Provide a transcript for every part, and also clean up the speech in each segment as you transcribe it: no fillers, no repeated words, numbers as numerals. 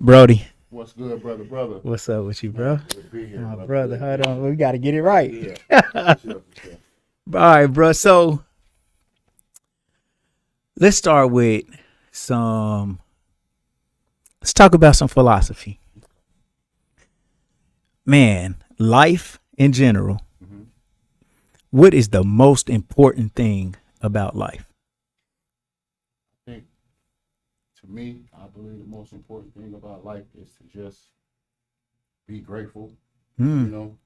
Brody, What's good, brother? Brother, what's up with you, bro? man, good to be here, My brother. brother, Good to hold be on. here. We got to get it right. Yeah, All for sure, for sure. right, bro. So let's start with some, let's talk about some philosophy. Man, life in general, Hmm. what is the most important thing about life? I think to me, I believe the most important thing about life is to just be grateful. You Hmm. know,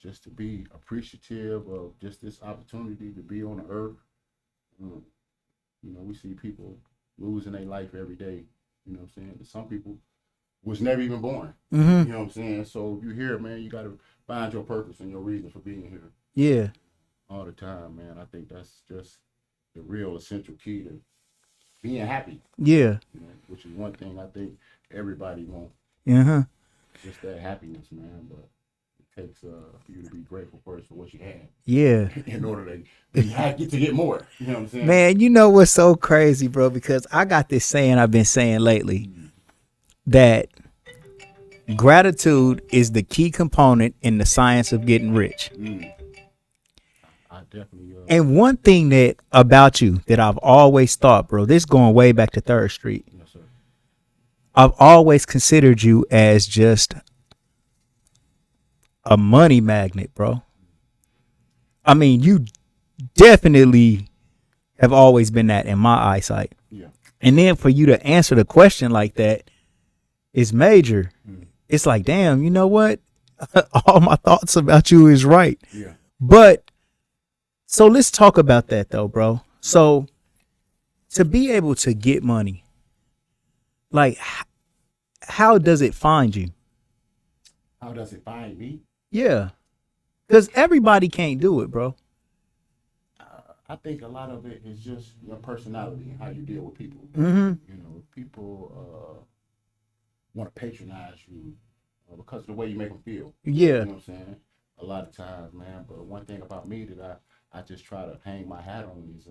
just to be appreciative of just this opportunity to be on the earth. Um, we see people losing their life every day. You know what I'm saying? Some people was never even born. Mm-hmm. You know what I'm saying? So if you're here, man, you got to find your purpose and your reason for being here Yeah. all the time, man. I think that's just the real essential key to being happy, Yeah. which is one thing I think everybody wants, Uh-huh. just that happiness, man. But it takes for you to be grateful first for what you Yeah. have in order to be happy to get more. You know what I'm saying? Man, you know what's so crazy, bro? Because I got this saying I've been saying lately Mm, that gratitude is the key component in the science of getting rich. mm. I definitely, And one thing that about you that I've always thought, bro, this going way back to Third Street, yes, sir. I've always considered you as just a money magnet, bro. I mean, you definitely have always been that in my eyesight. Yeah. And then for you to answer the question like that is major. Mm, It's like, damn, you know what? All my thoughts about you is right. yeah. But so let's talk about that though, bro. So to be able to get money, like how does it find you? How does it find me? Yeah. Cause everybody can't do it, bro. I think a lot of it is just your personality and how you deal with people. Mm-hmm. People want to patronize you because of the way you make them feel. Yeah. You know what I'm saying? A lot of times, man. But one thing about me that I just try to hang my hat on is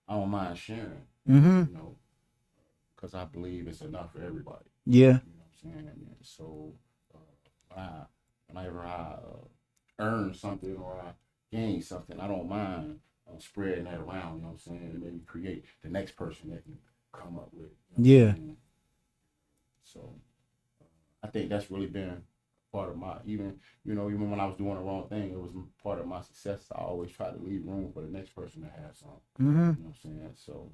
I don't mind sharing. Mm-hmm. You know, because I believe it's enough for everybody. Yeah. You know what I'm saying? And so uh, when I, whenever I earn something or I gain something, I don't mind spreading that around. You know what I'm saying? And maybe create the next person that can come up with. You know what I'm Yeah. saying? So I think that's really been part of my even when I was doing the wrong thing, it was part of my success. I always try to leave room for the next person to have some. Mm-hmm. You know what I'm saying? So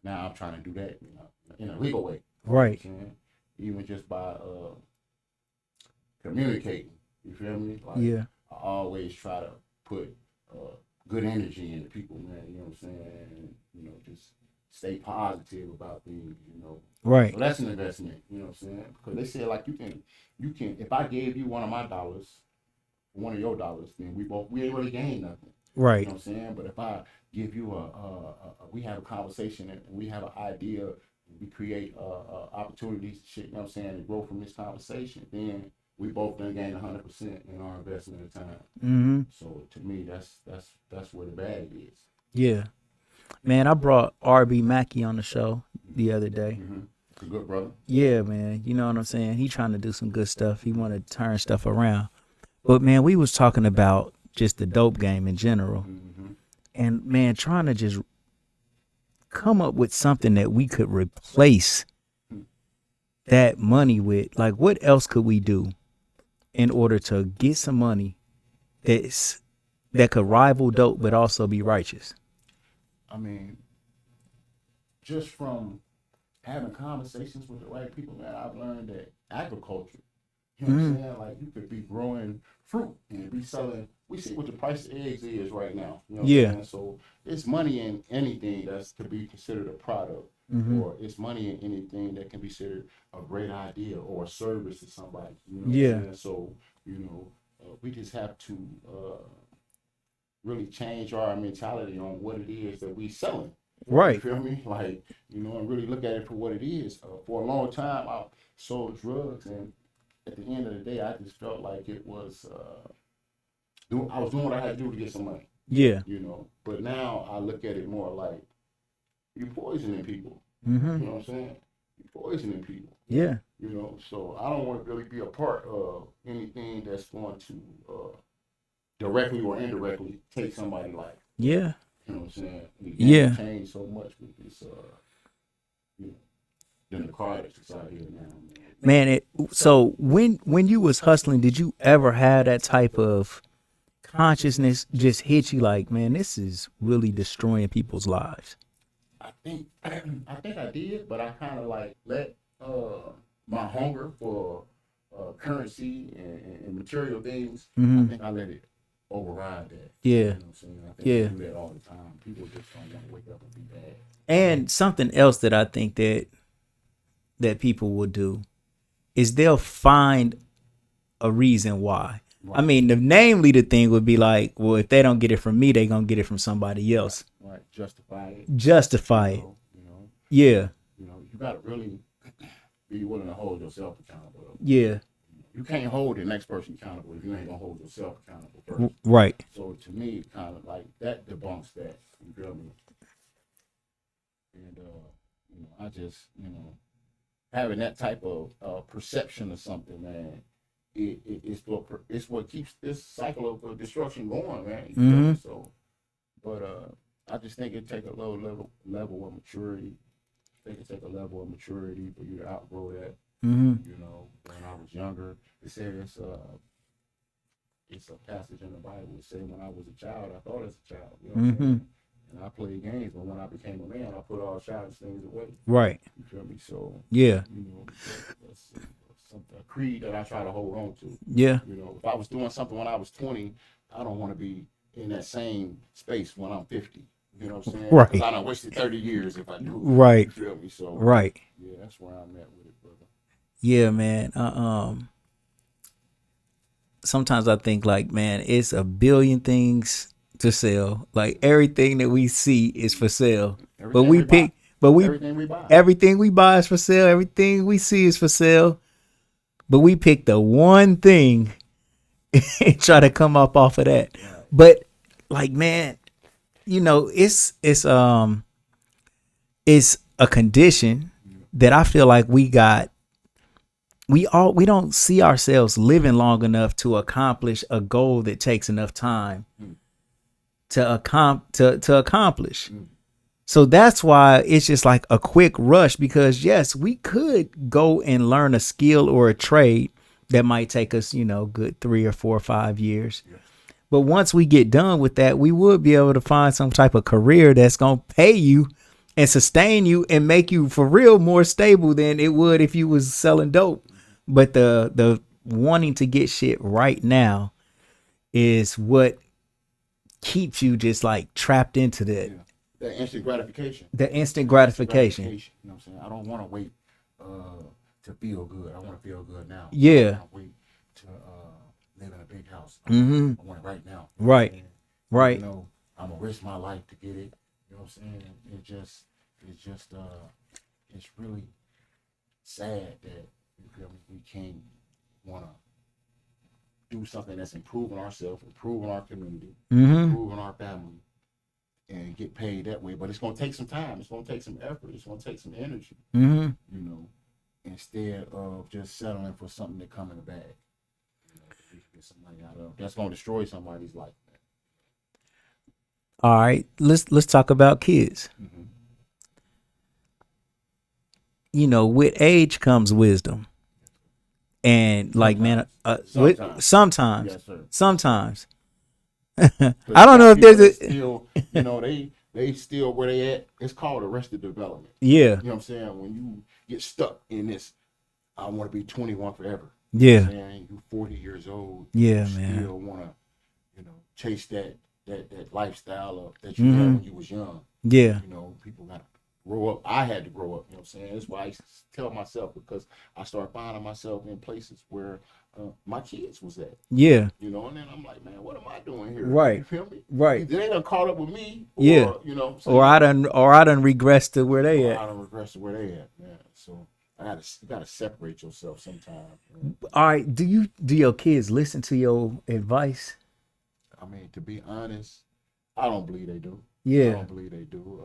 now I'm trying to do that, in a legal way. You know what Right. I'm saying? Even just by communicating. You feel me? Like Yeah. I always try to put uh, good energy into people, man. You know what I'm saying? And, just stay positive about things. Right. So that's an investment. You know what I'm saying? Because they said like you can. If I gave you one of my dollars, one of your dollars, then we ain't really gained nothing. You Right. know what I'm saying? But if I give you we have a conversation and we have an idea, we create opportunities, shit, you know what I'm saying, to grow from this conversation, then we both gonna gain 100% in our investment of time. Mm-hmm. So to me, that's where the bag is. Yeah. Man, I brought RB Mackey on the show the other day. Mm-hmm. It's a good brother. Yeah, man. You know what I'm saying? He trying to do some good stuff. He want to turn stuff around. But man, we was talking about just the dope game in general. Mm-hmm. And man, trying to just come up with something that we could replace that money with. Like what else could we do in order to get some money that could rival dope but also be righteous? I mean, just from having conversations with the right people, man, I've learned that agriculture. You know what I'm Mm, saying? Like you could be growing fruit and be selling. We see what the price of eggs is right now. You know what I'm yeah. saying? So it's money in anything that's to be considered a product, Mm-hmm. or it's money in anything that can be considered a great idea or a service to somebody. You know what I'm Yeah. saying? So we just have to really change our mentality on what it is that we selling. You Right. feel me? Like, and really look at it for what it is. For a long time, I sold drugs, and at the end of the day, I just felt like it was, I was doing what I had to do to get some money, Yeah. But now I look at it more like you're poisoning people. Mm-hmm. You know what I'm saying? You're poisoning people. Yeah. You know, so I don't want to really be a part of anything that's going to directly or indirectly take somebody's life. Yeah. You know what I'm saying? The game Yeah. changed so much with this, you know, than the car that's out here now. Man, so when you was hustling, did you ever have that type of consciousness just hit you like, man, this is really destroying people's lives? I think I did, but I kind of like let my hunger for currency and material things. I think I let it override that. Yeah. You know what I'm saying? I think Yeah. we do that all the time. People just don't want to wake up and be bad. And something else that I think that people will do is they'll find a reason why. I mean, namely the thing would be like, well, if they don't get it from me, they gonna get it from somebody else. Right. Justify it. Justify it. You know. Yeah. You know. You gotta really be willing to hold yourself accountable. Yeah. You can't hold the next person accountable if you ain't gonna hold yourself accountable first. Right. So to me, kind of like that debunks that. You feel me? And you know, I just, you know, having that type of perception of something, man, it's what keeps this cycle of destruction going, man. You feel me? So, but I just think it take a low level of maturity. I think it take a level of maturity for you to outgrow that. You know, when I was younger, it said it's a passage in the Bible. It said when I was a child, I thought as a child. You know what I'm saying? And I played games, but when I became a man, I put all childish things away. Right. You feel me? So yeah, you know, that's a creed that I try to hold on to. Yeah. You know, if I was doing something when I was 20, I don't want to be in that same space when I'm 50. You know what I'm saying? Right. Because I done wasted 30 years if I do. Right. You feel me? So Right. Yeah, that's where I'm at with it, brother. Yeah, man. Sometimes I think like, man, it's a billion things to sell. Like everything that we see is for sale. But we pick, but everything we buy. Everything we buy is for sale. Everything we see is for sale. But we pick the one thing and try to come up off of that. Right. But like, man, you know, it's a condition that I feel like we don't see ourselves living long enough to accomplish a goal that takes enough time to accomplish. So that's why it's just like a quick rush, because yes, we could go and learn a skill or a trade that might take us, you know, good 3 or 4 or 5 years. Yeah. But once we get done with that, we would be able to find some type of career that's going to pay you and sustain you and make you for real more stable than it would if you was selling dope. But the wanting to get shit right now is what keeps you just like trapped into that. Yeah. That instant gratification. The instant gratification. You know what I'm saying? I don't want to wait to feel good. I want to feel good now. Yeah. I don't want to wait to live in a big house. I want it right now. You know right. Right. You know, I'm gonna risk my life to get it. You know what I'm saying? It's really sad that we can't want to do something that's improving ourselves, improving our community, improving our family, and get paid that way. But it's going to take some time. It's going to take some effort. It's going to take some energy, you know, instead of just settling for something that come in the bag. You know, you can get some money out of. That's going to destroy somebody's life. All right, let's talk about kids. You know, with age comes wisdom. And like, sometimes. Yes, sir. Sometimes. I don't know if there's a still, you know, they still where they at. It's called arrested development. Yeah. You know what I'm saying? When you get stuck in this, I want to be 21 forever. Yeah. You know what I'm saying? You 40 years old. Yeah, you man. Still want to, you know, chase that lifestyle that you had when you was young. Yeah. You know, people gotta grow up. I had to grow up. You know what I'm saying? That's why I tell myself, because I started finding myself in places where my kids was at. Yeah. You know, and then I'm like, man, what am I doing here? Right. You feel me? Right. They done caught up with me. Or, yeah. You know. Or I done regressed to where they at. I done regressed to where they at, man. So you gotta separate yourself sometimes. All right. Do your kids listen to your advice? I mean, to be honest, I don't believe they do. Yeah. I don't believe they do.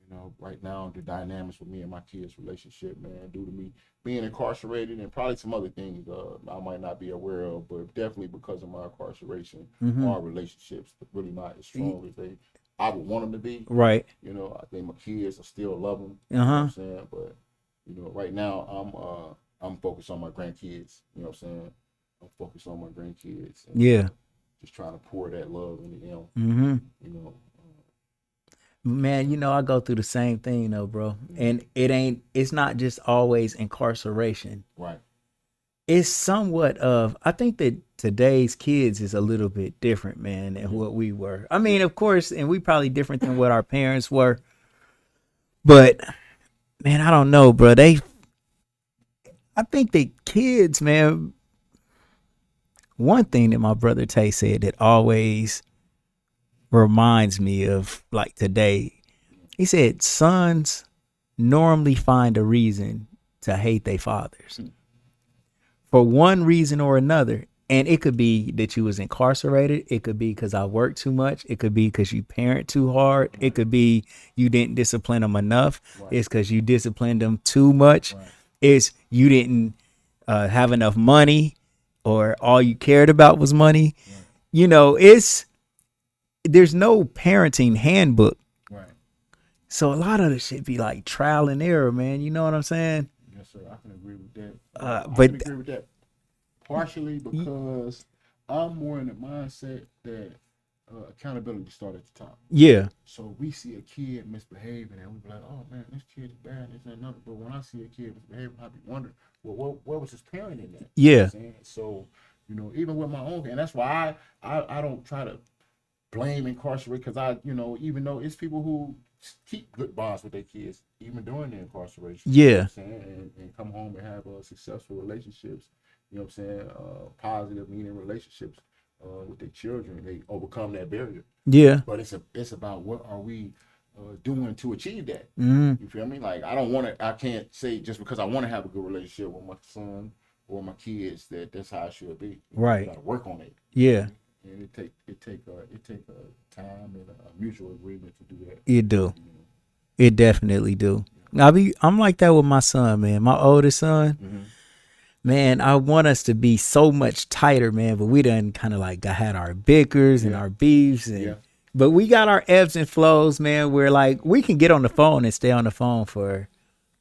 You You know, right now the dynamics with me and my kids' relationship, man, due to me being incarcerated and probably some other things I might not be aware of, but definitely because of my incarceration, Mm-hmm. our relationships really not as strong as I would want them to be. Right. You know, I think my kids, I still love them. Uh You know what huh. I'm saying? But you know, right now I'm focused on my grandkids. You know what I'm saying? I'm focused on my grandkids and Yeah. just trying to pour that love into them. Mm-hmm. You know, Man, I go through the same thing though, bro. mm-hmm. And it's not just always incarceration. Right. It's somewhat of, I think that today's kids is a little bit different, man, than Mm-hmm. what we were. I mean, of course, and we probably different than what our parents were. But man, I don't know, bro. I think the kids, man, one thing that my brother Tay said that always reminds me of like today. He said sons normally find a reason to hate their fathers for one reason or another. And it could be that you was incarcerated. It could be because I worked too much. It could be because you parent too hard. It could be you didn't discipline them enough. Right. It's because you disciplined them too much. Right. It's you didn't have enough money, or all you cared about was money. Right. There's no parenting handbook. Right. So a lot of it should be like trial and error, man. You know what I'm saying? Yes, sir. I can agree with that. I But can agree with that partially because I'm more in the mindset that accountability starts at the top. yeah, So we see a kid misbehaving and we be like, oh man, this kid's bad, this and nothing. But when I see a kid misbehaving, I be wondering, well, where was his parent in that? You know what yeah, I'm saying? So, you know, even with my own, and that's why I don't try to blame incarcerate because even though it's people who keep good bonds with their kids even during their incarceration. You know what yeah, I'm saying? And come home and have successful relationships. You know what I'm saying? Positive, meaning relationships with their children. They overcome that barrier. yeah. But it's about what are we doing to achieve that. Mm, You feel me? Like I can't say just because I want to have a good relationship with my son or my kids that's how it should be. You right. got to work on it. Yeah, And it take time and a mutual agreement to do that. it do. You know? It definitely do. I'm like that with my son, man. My oldest son, Mm-hmm. man. I want us to be so much tighter, man. But we done kind of like had our bickers and Yeah. our beefs, and Yeah. but we got our ebbs and flows, man. Where like we can get on the phone and stay on the phone for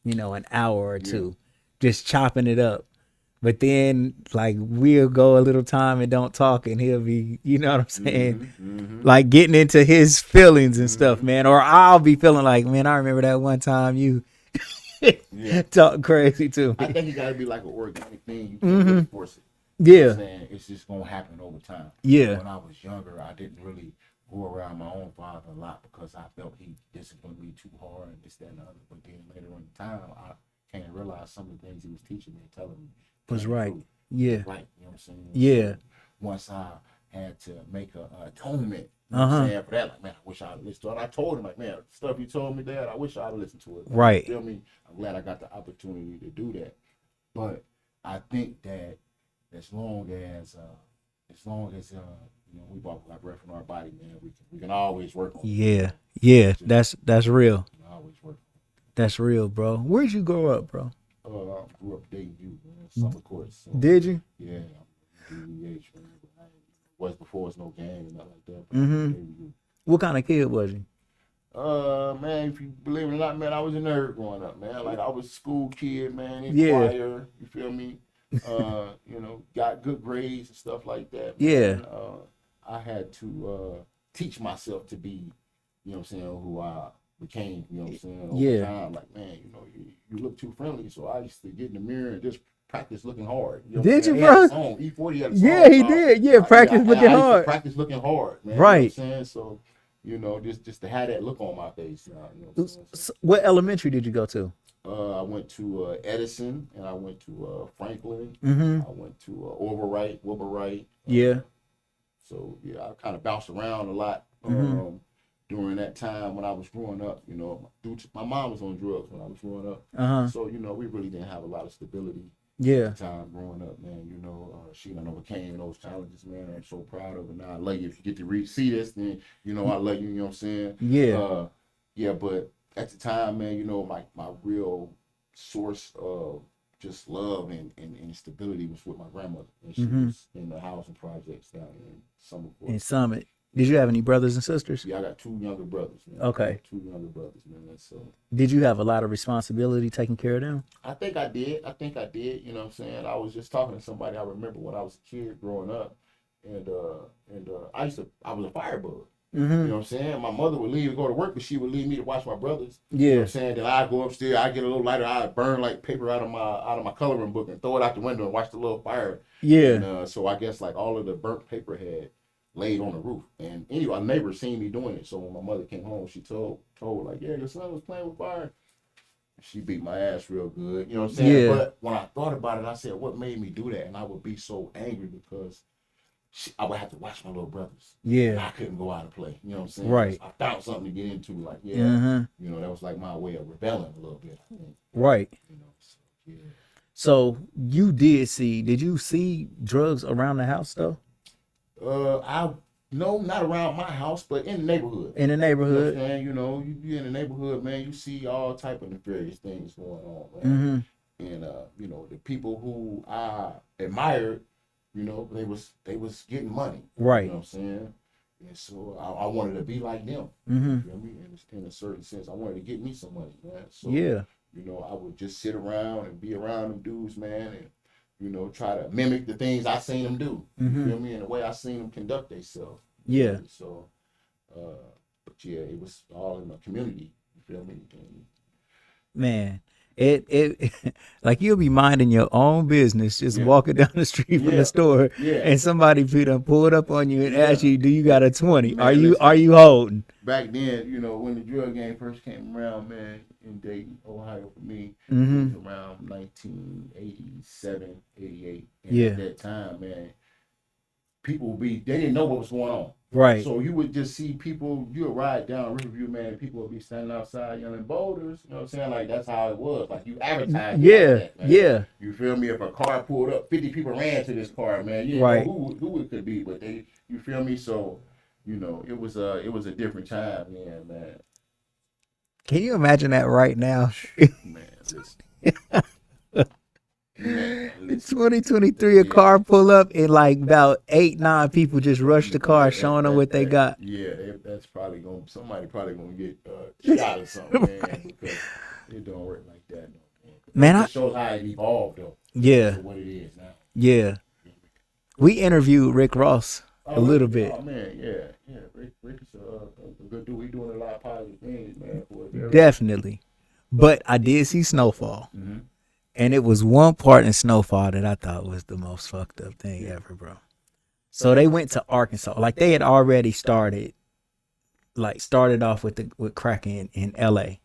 an hour or two, just chopping it up. But then like we'll go a little time and don't talk, and he'll be, you know what I'm saying, Mm-hmm. Mm-hmm. like getting into his feelings and stuff, Mm-hmm. man. Or I'll be feeling like, man, I remember that one time you Yeah. talk crazy to I me. think it got to be like an organic thing. You can't Mm-hmm. really force it. You know what Yeah, I'm saying? It's just gonna happen over time. yeah, When I was younger, I didn't really go around my own father a lot because I felt he disciplined me too hard and this, that, and the other. But then later in time, I came to realize some of the things he was teaching me and telling me was came right. true. Yeah, Right, you know what I'm saying? yeah, So once I had to make a atonement, you know uh what I'm huh, saying, for that, like, man, I wish I'd listened to it. And I told him, like, man, stuff you told me, Dad, I wish I'd listened to it. Man. You right. feel me? I'm glad I got the opportunity to do that. But I think that as long as we both got breath in our body, man, we can always work on it. Yeah, yeah. Just, That's real. we can always work. That's real, bro. Where'd you grow up, bro? I grew up dating you, man. Summer courts. So, Did you? yeah, I'm DEH, man. But was before it's no gang and nothing like that. But Mm-hmm. you. What kind of kid was you? Man, if you believe it or not, man, I was a nerd growing up, man. Like I was a school kid, man, in Yeah. choir. You feel me? Got good grades and stuff like that. Yeah. Man. I had to teach myself to be, you know what I'm saying, who I became, you know what I'm saying, over Yeah. time. Like, man, you look too friendly. So I used to get in the mirror and just practice looking hard. You know what I'm Did you, saying? He bro? had a song, E40 had a song. Yeah, he called, did. Yeah, practice looking I used to hard. practice looking hard, man. Right. You know what I'm saying? So, just to have that look on my face. You know what I'm saying? So, What elementary did you go to? I went to Edison, and I went to Franklin. Mm-hmm. I went to Wilburite. Yeah. So yeah, I kind of bounced around a lot Mm-hmm. during that time when I was growing up. My mom was on drugs when I was growing up, Uh-huh. so we really didn't have a lot of stability Yeah. at the time growing up, man. She done overcame those challenges, man. I'm so proud of her. Now I love you. If you get to see this, then I love you. You know what I'm saying? Yeah. Yeah, but at the time, man, you know, my real source of just love and stability was with my grandmother. And she was in the housing projects down in In Summerport. Summit. Did you have any brothers and sisters? Yeah, I got two younger brothers, man. Okay. Two younger brothers, man. So Did you have a lot of responsibility taking care of them? I think I did. You know what I'm saying? I was just talking to somebody I remember when I was a kid growing up, and I was a firebug. You know what I'm saying? My mother would leave to go to work, but she would leave me to watch my brothers. You know what I'm saying? Then I'd go upstairs, I'd get a little lighter, I'd burn like paper out of my coloring book and throw it out the window and watch the little fire. Yeah. And so I guess like all of the burnt paper had laid on the roof. And anyway, a neighbor seen me doing it. So when my mother came home, she told like, yeah, your son was playing with fire. She beat my ass real good. You know what I'm saying? Yeah. But when I thought about it, I said, what made me do that? And I would be so angry because I would have to watch my little brothers. Yeah. And I couldn't go out and play. You know what I'm saying? Right. I found something to get into. Like, yeah, you know, that was like my way of rebelling a little bit, I think. Right. You know, so, yeah. So did you see drugs around the house though? No, not around my house, but in the neighborhood. In the neighborhood. You know, you be in the neighborhood, man, you see all type of nefarious things going on, man. And you know, the people who I admired, you know, they was getting money. Right. You know what I'm saying? And so I wanted to be like them. You feel me? In a certain sense, I wanted to get me some money, man. So yeah. You know, I would just sit around and be around them dudes, man, and you know, try to mimic the things I seen them do. You feel me? And the way I seen them conduct themselves. Yeah. So, but yeah, it was all in the community. You feel me? And, man, it like you'll be minding your own business, just walking down the street from the store, and somebody pulled up on you and asked you, "Do you got a 20? Man, are you holding?" Back then, you know, when the drug game first came around, man, in Dayton, Ohio, for me, it was around 1987, 88. And at that time, man, people they didn't know what was going on. Right. So you would just see people, you would ride down Riverview, man, and people would be standing outside yelling boulders. You know what I'm saying? Like, that's how it was. Like, you advertised like that, man. Yeah. You feel me? If a car pulled up, 50 people ran to this car, man. You didn't know who it could be, but you feel me? So, you know, it was a different time, man. Can you imagine that right now? Man, listen. 2023, a car pull up and like about 8-9 people just rush the car, showing them what they got. Yeah, that's probably somebody probably gonna get shot or something, man, because it don't work like that. Man, it shows how it evolved though. Yeah. To what it is now. Yeah. We interviewed Rick Ross a little bit. Oh man, yeah. Rick is a good dude. We doing a lot of positive things, man. Definitely. But I did see Snowfall. And it was one part in Snowfall that I thought was the most fucked up thing ever, bro. So they went to Arkansas. Like they had already started off with cracking in LA.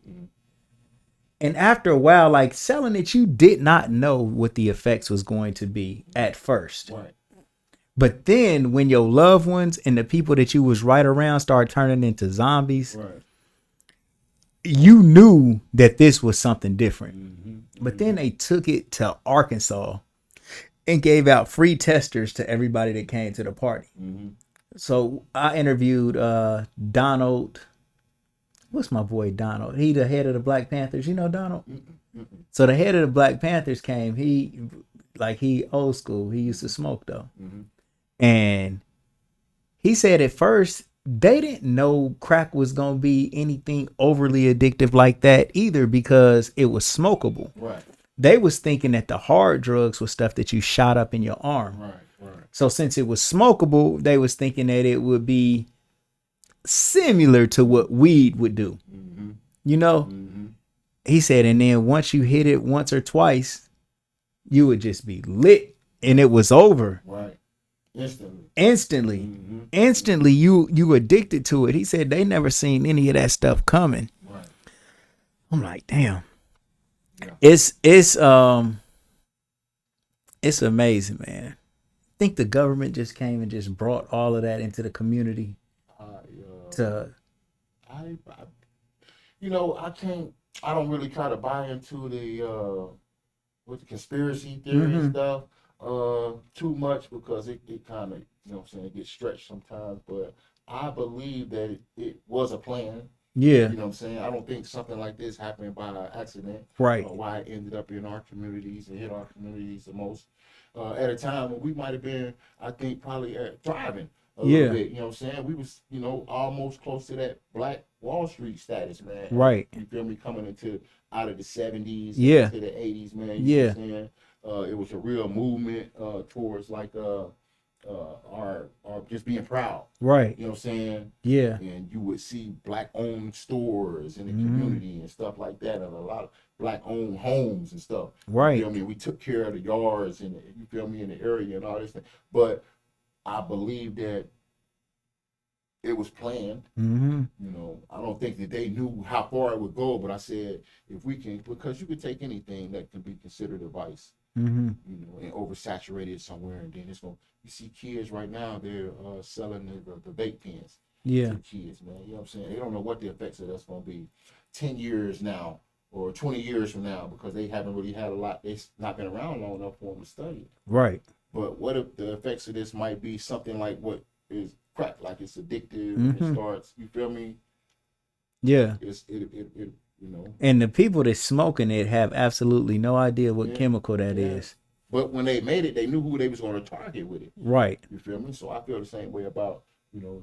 And after a while, like selling it, you did not know what the effects was going to be at first. Right. But then when your loved ones and the people that you was right around start turning into zombies, you knew that this was something different. But then they took it to Arkansas and gave out free testers to everybody that came to the party. So I interviewed Donald. What's my boy Donald? He the head of the Black Panthers. You know Donald? So the head of the Black Panthers came. He old school. He used to smoke though. And he said at first they didn't know crack was going to be anything overly addictive like that either because it was smokable. Right. They was thinking that the hard drugs was stuff that you shot up in your arm. Right. So since it was smokable, they was thinking that it would be similar to what weed would do. You know? He said, and then once you hit it once or twice, you would just be lit and it was over. Right. Instantly, you addicted to it. He said they never seen any of that stuff coming. Right. I'm like, damn. Yeah. It's amazing, man. I think the government just came and just brought all of that into the community. I don't really try to buy into the conspiracy theory stuff. Too much because it kind of, you know what I'm saying, it gets stretched sometimes, but I believe that it was a plan. Yeah. You know what I'm saying? I don't think something like this happened by accident. Right. Why it ended up in our communities and hit our communities the most at a time when we might have been, I think, probably thriving a little Yeah. bit. You know what I'm saying? We was, almost close to that Black Wall Street status, man. Right. You feel me? Coming into out of the 70s Yeah. into the 80s, man. You know Yeah. what I'm saying? It was a real movement towards like our just being proud. Right. You know what I'm saying? Yeah. And you would see black owned stores in the Mhm. community and stuff like that, and a lot of black owned homes and stuff. Right. You feel me? We took care of the yards and you feel me in the area and all this thing. But I believe that it was planned. Mm-hmm. I don't think that they knew how far it would go, but I said if we can, because you could take anything that can be considered a vice, Mm-hmm. and oversaturate it somewhere, and then it's going. You see kids right now, they're selling the vape pens Yeah. to kids, man. You know what I'm saying? They don't know what the effects of that's going to be 10 years now or 20 years from now, because they haven't really had a lot. They've not been around long enough for them to study. Right. But what if the effects of this might be something like what is crack, like it's addictive, Mhm. and it starts, you feel me? Yeah. It. And the people that's smoking it have absolutely no idea what Yeah. chemical that Yeah. is. But when they made it, they knew who they was going to target with it. Right. You feel me? So I feel the same way about, the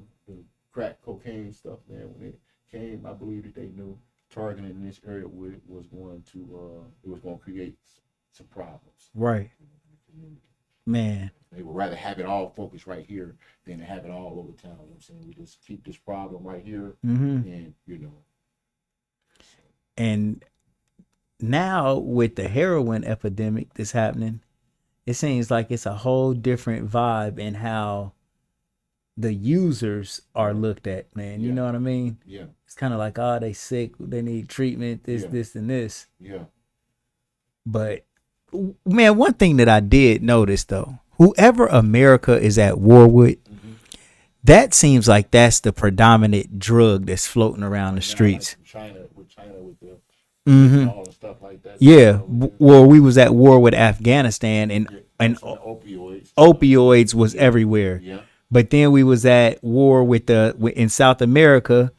crack cocaine stuff, man. When it came, I believe that they knew targeting in this area with it was going to create some problems. Right. Man. They would rather have it all focused right here than to have it all over town. You know what I'm saying? We just keep this problem right here, Mm-hmm. and And now with the heroin epidemic that's happening, it seems like it's a whole different vibe in how the users are looked at, man. You Yeah. know what I mean? Yeah. It's kind of like, oh, they sick, they need treatment, this, Yeah. this, and this. Yeah. But man, one thing that I did notice though, whoever America is at war with, Mm-hmm. that seems like that's the predominant drug that's floating around the streets. Like China with the Mm-hmm. all the stuff like that. Yeah, well, we was at war with Afghanistan, and opioids. opioids was everywhere. Yeah. But then we was at war in South America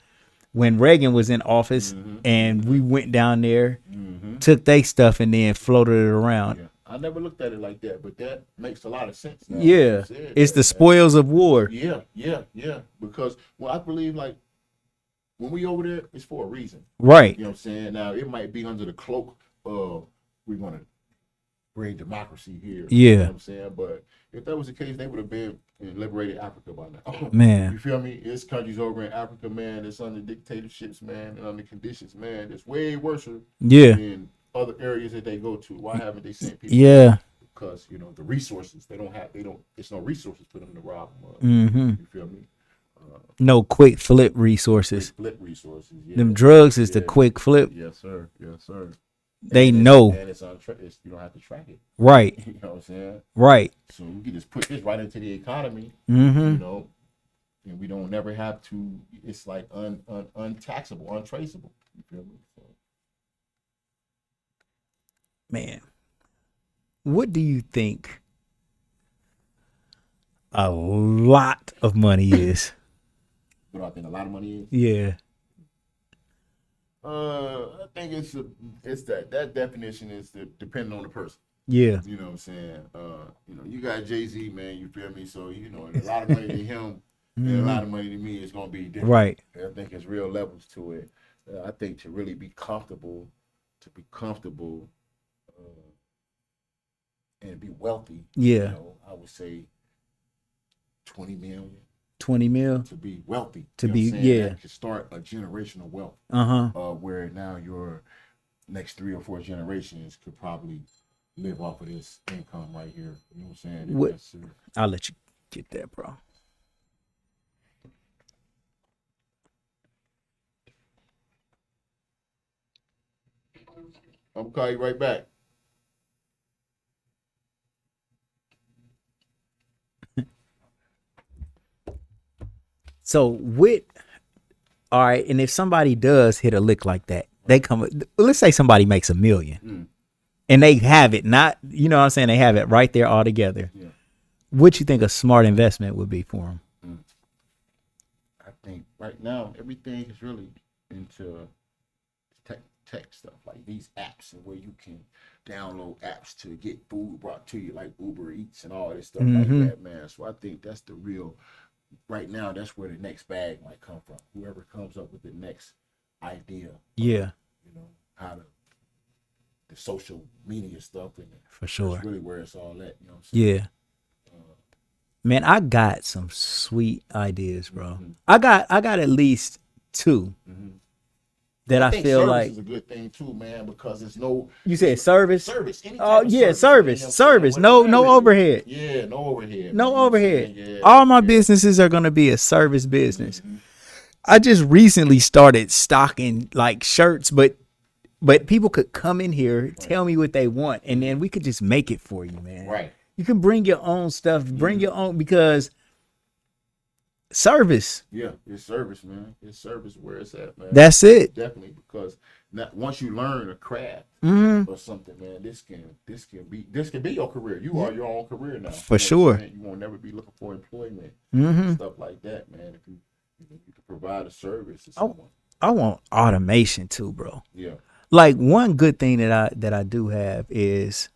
when Reagan was in office, Mm-hmm. and we went down there, Mm-hmm. took their stuff, and then floated it around. Yeah. I never looked at it like that, but that makes a lot of sense now. Yeah, it's the spoils of war. Yeah. Because I believe like when we over there, it's for a reason. Right. You know what I'm saying? Now it might be under the cloak of we're gonna bring democracy here. Yeah. You know what I'm saying? But if that was the case, they would have been in liberated Africa by now. Man. You feel me? It's countries over in Africa, man, that's under dictatorships, man, and under conditions, man, that's way worse Yeah. than other areas that they go to. Why haven't they sent people? Yeah. Because the resources it's no resources for them to rob them of. Mm-hmm. You feel me? No quick flip resources. Flip resources. Yeah. Them drugs is the Yeah. quick flip. Yes, sir. Yes, sir. They And know. And it's you don't have to track it. Right. You know what I'm saying? Right. So we can just put this right into the economy, Mm-hmm. and we don't never have to. It's like untaxable, untraceable. You feel me? So, Man, what do you think a lot of money is? what do I think a lot of money is? Yeah. I think it's that definition is depending on the person. Yeah. You know what I'm saying? You got Jay-Z, man, you feel me? So, a lot of money to him and a lot of money to me is going to be different. Right. I think there's real levels to it. I think to really be comfortable, and be wealthy, Yeah. I would say 20 million 20 mil. to be wealthy. To you know be- what I'm saying? yeah. That could start a generational wealth. Uh-huh. Where now your next 3 or 4 generations could probably live off of this income right here. You know what I'm saying? What- That's, I'll let you get that, bro. I'm gonna call you right back. So all right, and if somebody does hit a lick like that, they come. Let's say somebody makes $1 million, and they have it. Not, you know what I'm saying? They have it right there all together. Yeah. What you think a smart investment would be for them? I think right now everything is really into tech stuff like these apps and where you can download apps to get food brought to you, like Uber Eats and all this stuff like that, man. So I think that's the real. Right now, that's where the next bag might come from. Whoever comes up with the next idea. Yeah. You know how to the social media stuff and for sure. That's really where it's all at. You know what I'm saying? Yeah. Man, I got some sweet ideas, bro. I got at least 2 that I think feel service like is a good thing too, man, because it's no. You said service. Any Oh type of yeah, service. service. No overhead. Yeah, no overhead. No man. overhead. Yeah, All my businesses are gonna be a service business. I just recently started stocking like shirts, but people could come in here, tell me what they want, and then we could just make it for you, man. Right. You can bring your own stuff, bring your own, because service. Yeah, it's service, man. It's service where it's at, man. That's it. Definitely, because once you learn a craft or something, man, this can be your career. You are your own career now. For sure. You won't never be looking for employment, stuff like that, man. If you can provide a service to someone. I want automation too, bro. Yeah. Like one good thing that I do have is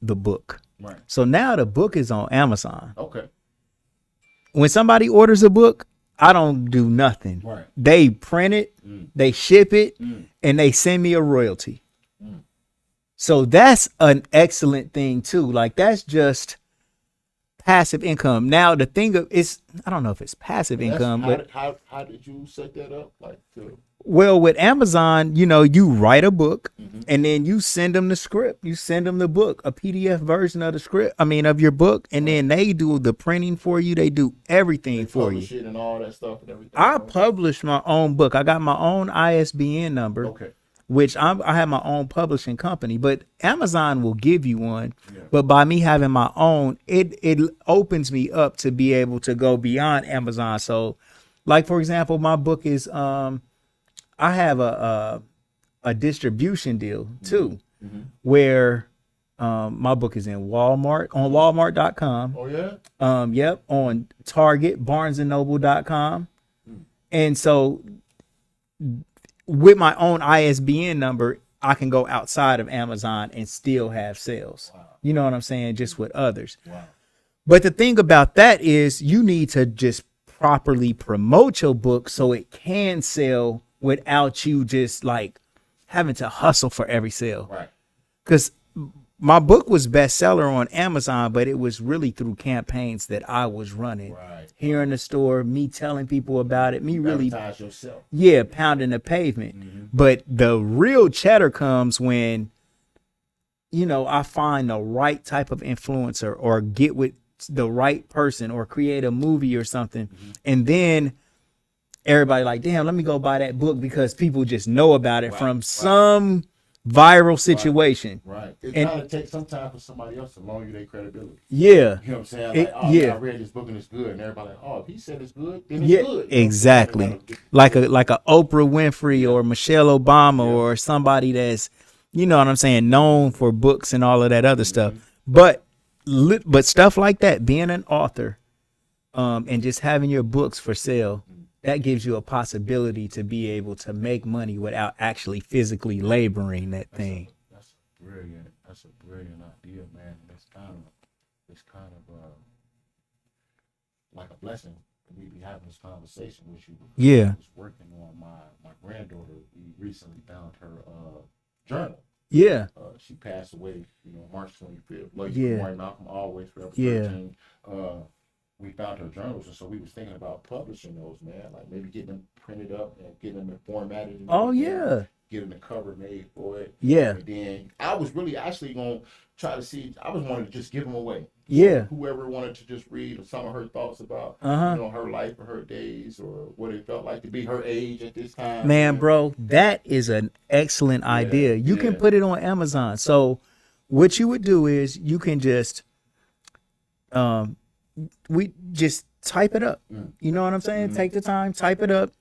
the book. Right. So now the book is on Amazon. Okay. When somebody orders a book, I don't do nothing. Right. They print it, they ship it, and they send me a royalty. So that's an excellent thing too. Like that's just passive income. Now the thing is, I don't know if it's passive income, but how did you set that up? Like well, with Amazon, you write a book and then you send them the script. You send them the book, a PDF version of the script. I mean, of your book, and then they do the printing for you. They do everything for you. Shit and all that stuff and everything. I publish my own book. I got my own ISBN number. Okay. Which I have my own publishing company, but Amazon will give you one. Yeah. But by me having my own, it opens me up to be able to go beyond Amazon. So, like for example, my book is I have a distribution deal too, where my book is in Walmart on Walmart.com. Oh yeah. Yep, on Target, BarnesandNoble.com, and so. With my own ISBN number, I can go outside of Amazon and still have sales. Wow. You know what I'm saying? Just with others. Wow. But the thing about that is you need to just properly promote your book so it can sell without you just like having to hustle for every sale. Right. Because my book was bestseller on Amazon, but it was really through campaigns that I was running. Right. Here in the store, me telling people about it, me really yourself. Yeah, pounding the pavement. But the real cheddar comes when, I find the right type of influencer or get with the right person or create a movie or something. And then everybody like, damn, let me go buy that book because people just know about it from some viral situation. Right. It's gotta take some time for somebody else to loan you their credibility. Yeah. You know what I'm saying? Like, I read this book and it's good, and everybody like, oh, if he said it's good, then it's good. Exactly. Like a Oprah Winfrey or Michelle Obama or somebody that's, you know what I'm saying, known for books and all of that other stuff. But stuff like that, being an author, and just having your books for sale, that gives you a possibility to be able to make money without actually physically laboring that thing. That's a brilliant idea, man. It's kind of like a blessing for me to be having this conversation with you. Yeah. I was working on my granddaughter. We recently found her journal. Yeah. She passed away, March 25th. Like White Malcolm always forever. Yeah. We found her journals, and so we was thinking about publishing those, man. Like maybe getting them printed up and getting them formatted. Getting the cover made for it. Yeah. And then I was really actually gonna try to see. I was wanting to just give them away. Yeah. So whoever wanted to just read some of her thoughts about, her life or her days or what it felt like to be her age at this time. Man, bro, that is an excellent idea. You can put it on Amazon. So what you would do is you can just, we just type it up. You know what I'm saying? Take the time, type it up.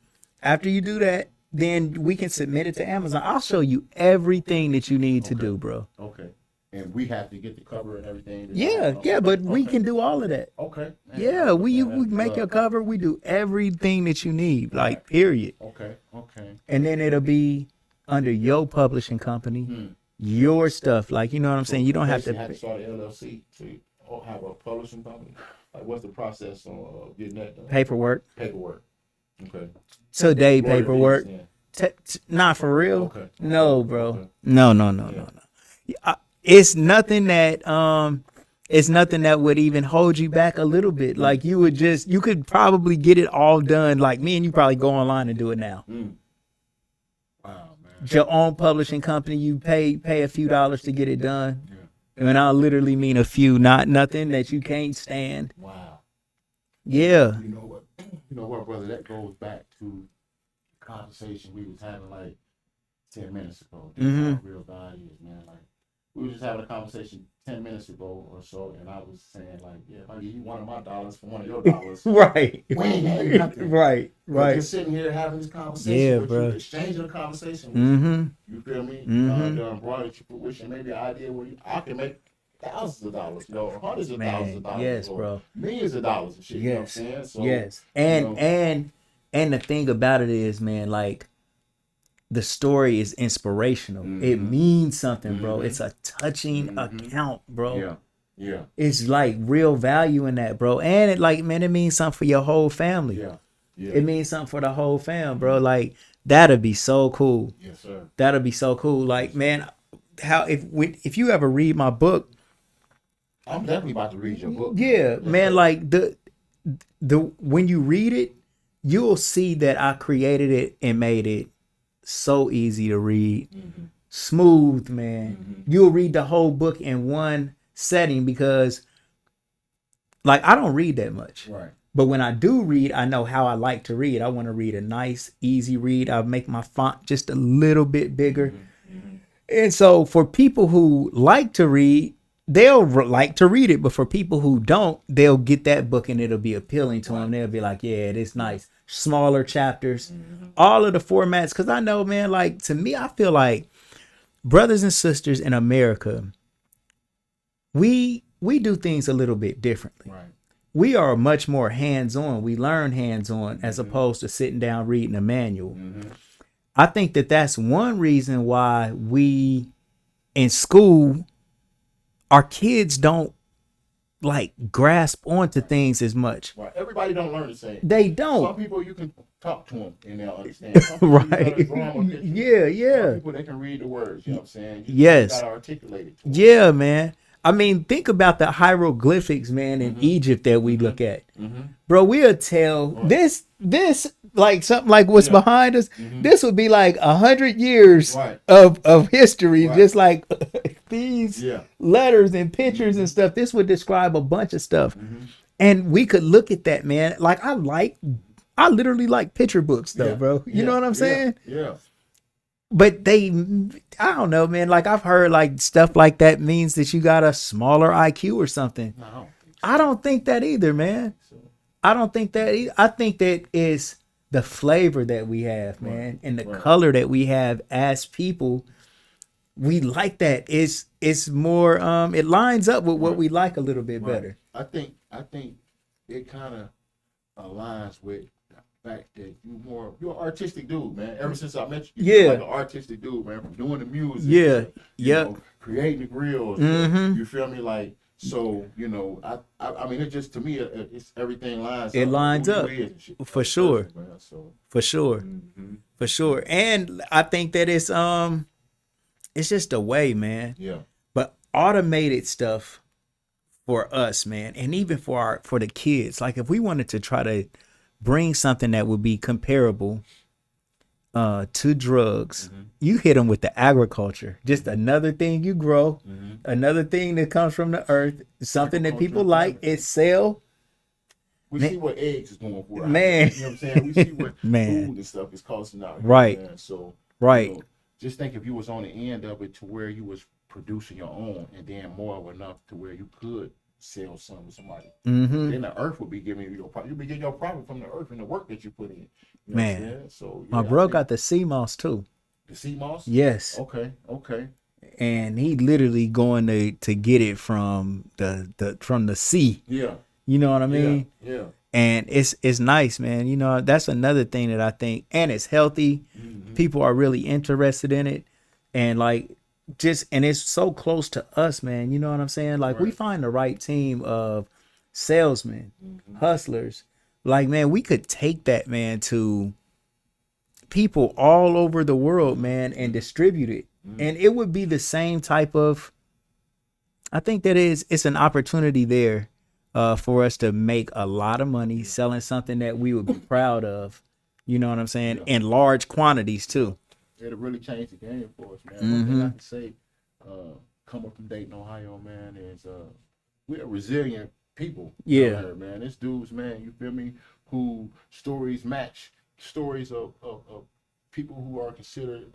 After you do that, then we can submit it to Amazon. I'll show you everything that you need to do, bro. Okay. And we have to get the cover and everything. Yeah, yeah, but we can do all of that. Okay. Man, Yeah, we that's make your love. cover. We do everything that you need, Right. like period. Okay. Okay. And then it'll be under your publishing company, Hmm. your stuff. Like you know what I'm saying. You don't have Basically have to to start an LLC to have a publishing company. Like, what's the process on getting that done? paperwork Paperwork. Okay. today. Royalties, Paperwork. yeah. Not for real. Okay. No, bro. Okay. No, no, no, Yeah. no, no. It's nothing that it's nothing that would even hold you back a little bit. Like you could probably get it all done. Like me and you probably go online and do it now. Mm. Wow, man. Your own publishing company, you pay a few dollars to get it done. Yeah. And I literally mean a few, not nothing that you can't stand. Wow. Yeah. You know what? You know what, brother? That goes back to the conversation we was having like 10 minutes ago. That's how real God is, man. Like, we were just having a conversation 10 minutes ago or so, and I was saying, like, yeah, if I give you one of my dollars for one of your dollars, Right. we ain't had nothing. Right. But Right. just sitting here having this conversation Yeah, with bro. you, exchanging a conversation with you. You feel me? Mhm. Brought it to fruition, maybe an idea where I can make thousands of dollars, you know, hundreds of Man, thousands of dollars, yes, or bro. millions of dollars and shit. You know what I'm Yes. saying? So, Yes. you know, And the thing about it is, man, like the story is inspirational. It means something, bro. It's a touching account, bro. yeah, yeah, It's like real value in that, bro. And it like, man, it means something for your whole family. yeah, yeah. It means something for the whole fam, bro. Like that'd be so cool. Yes, sir. That'd be so cool. Like, man, how if you ever read my book, I'm definitely about to read your book. yeah, Yes, man, sir. like the when you read it, you'll see that I created it and made it so easy to read, smooth, man. You'll read the whole book in one setting because, like, I don't read that much. Right. But when I do read, I know how I like to read. I want to read a nice, easy read. I'll make my font just a little bit bigger. And so for people who like to read, they'll like to read it. But for people who don't, they'll get that book and it'll be appealing to them. They'll be like, yeah, it's nice. Smaller chapters, all of the formats. Because I know, man, like to me, I feel like brothers and sisters in America, we do things a little bit differently. Right. We are much more hands-on. We learn hands-on as opposed to sitting down reading a manual. I think that that's one reason why we in school, our kids don't like grasp onto things as much. Right. Everybody don't learn the same. They don't. Some people you can talk to them and they'll understand. Some people you gotta draw 'em a picture. Yeah. Some people they can read the words. You know what I'm saying? You Yes. gotta articulate it. To 'em. Yeah, man. I mean, think about the hieroglyphics, man, in Egypt that we look at. Bro, we'll tell this like something like what's behind us. This would be like 100 years Right. of history, Right. just like these Yeah. letters and pictures and stuff. This would describe a bunch of stuff. And we could look at that, man. Like I literally like picture books though, Yeah. bro. You know what I'm saying? Yeah. But I don't know, man. Like I've heard like stuff like that means that you got a smaller IQ or something. No, I don't think so. I don't think that either, man. I don't think that either. I think that is the flavor that we have, man, and the color that we have as people. We like that. It's more it lines up with what we like a little bit better. I think it kind of aligns with the fact that you're an artistic dude, man. Ever since I met you, you're like an artistic dude, man. From doing the music, Yeah. to, you know, creating the grills. You feel me? Like so, you know, I mean, it just to me, it's everything lines. It up lines with who up you is and shit. for sure. Man, so, For sure. For sure. And I think that it's just a way, man. yeah, But automated stuff for us, man, and even for the kids. Like if we wanted to try to bring something that would be comparable to drugs, you hit them with the agriculture. Just another thing you grow, another thing that comes from the earth, something that people like. It sell. we see what eggs is going for, out Man. there. You know what I'm saying? We see what Man. food and stuff is costing out here, Right. man. So Right. you know, just think if you was on the end of it to where you was producing your own, and then more of enough to where you could sell some to somebody. Then the earth would be giving you your profit. You'll be getting your profit from the earth and the work that you put in. You know Man. what I'm saying? So My yeah, bro I think got the sea moss too. the sea moss. Yes. Okay. Okay. and he literally going to get it from the sea. Yeah. You know what I mean? Yeah. And it's nice, man. You know, that's another thing that I think, and it's healthy. People are really interested in it, and like and it's so close to us, man. You know what I'm saying? Like we Right. find the right team of salesmen, hustlers. Like, man, we could take that, man, to people all over the world, man, and distribute it. And it would be the same type of, I think that it's an opportunity there for us to make a lot of money selling something that we would be proud of. You know what I'm saying? Yeah. In large quantities too. It'll really change the game for us, man. One thing I can say, coming from Dayton, Ohio, man, is we're resilient people. Yeah. Down here, man. This dudes, man, you feel me? Who stories match stories of people who are considered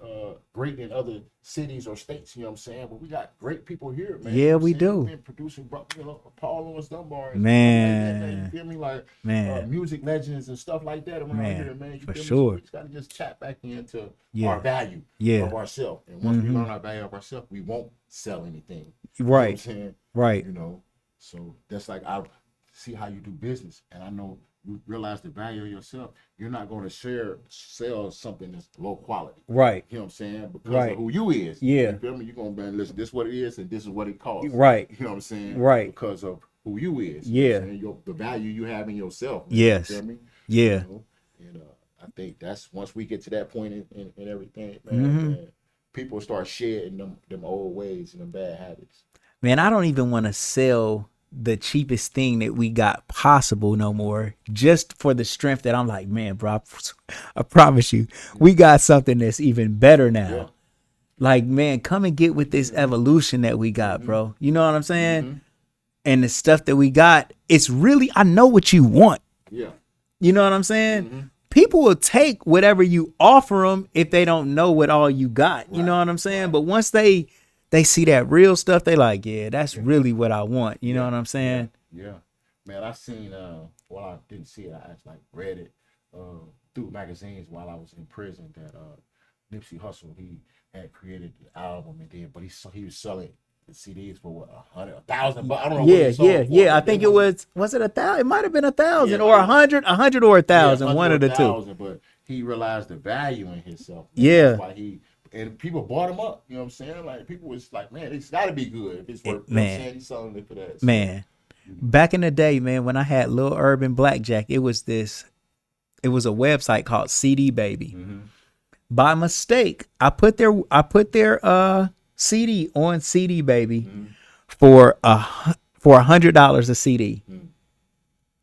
great in other cities or states. You know what I'm saying? But we got great people here, man. Yeah, You know what we I'm saying? do. We've been producing, Paul Lewis Dunbar, and Man. stuff like that, man. You feel me? Like Man. music legends and stuff like that around Man, here, man. You for feel me? sure. So we just gotta just tap back into Yeah. our value Yeah. of ourselves. And once we learn our value of ourselves, we won't sell anything. You know what I'm Right. saying? Right. You know, so that's like I see how you do business, and I know you realize the value of yourself. You're not going to sell something that's low quality. Right. You know what I'm saying? Because Right. of who you is. Yeah. You feel me? You're going to be, listen, this is what it is, and this is what it costs. Right. You know what I'm saying? Right. Because of who you is. Yeah. You know what I'm saying? The value you have in yourself. Yes. You feel me? Yeah. You know? And I think that's once we get to that point in everything, man, people start shedding them old ways and them bad habits. Man, I don't even want to sell the cheapest thing that we got possible no more, just for the strength that I'm like, man, bro, I promise you, we got something that's even better now. Yeah. Like, man, come and get with this evolution that we got, bro. You know what I'm saying? And the stuff that we got, it's really, I know what you want. Yeah. You know what I'm saying? People will take whatever you offer them if they don't know what all you got. You know what I'm saying? But once they see that real stuff, they like, yeah, that's really what I want. You know what I'm saying? Yeah. Man, I seen well, I didn't see it, I actually read it through magazines while I was in prison that Nipsey Hussle, he had created the album, and then but he was selling the CDs for what, $100,000 bucks. I don't know. Yeah, what he sold for, I but think they it was it 1,000? It might have been 1,000 Yeah, or 100 or 1,000, yeah, one of the two. 100,000, but he realized the value in himself. Man. Yeah. That's why and people bought him up. You know what I'm saying? Like people was like, man, it's got to be good if it's worth. You know what I'm saying? He's selling it for that. So, Man, back in the day, man, when I had Lil Urban Blackjack, it was a website called CD Baby. By mistake, I put their CD on CD Baby for $100 a CD,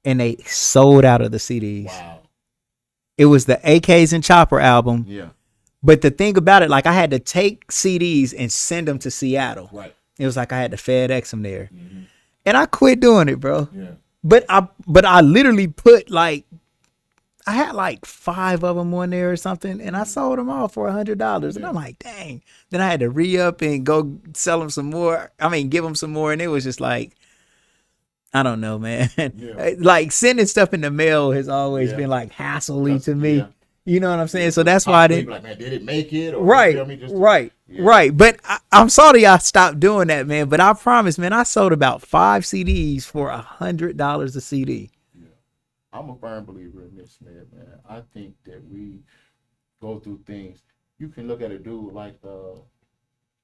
and they sold out of the CDs. Wow. It was the AKs and Chopper album. Yeah. But the thing about it, like I had to take CDs and send them to Seattle. Right. It was like I had to FedEx them there, and I quit doing it, bro. Yeah. But I literally put I had like 5 of them on there or something, and I sold them all for $100. And I'm like, dang. Then I had to re-up and go sell them some more. I mean, give them some more, and it was just like, I don't know, man. Yeah. Like sending stuff in the mail has always been like hassle-y to me. Yeah. You know what I'm saying? So that's why I didn't. Like, man, did it make it? Or, Right, you feel me? Just, right. But I'm sorry I stopped doing that, man. But I promise, man, I sold about 5 CDs for $100 a CD. Yeah. I'm a firm believer in this, man. I think that we go through things. You can look at a dude like,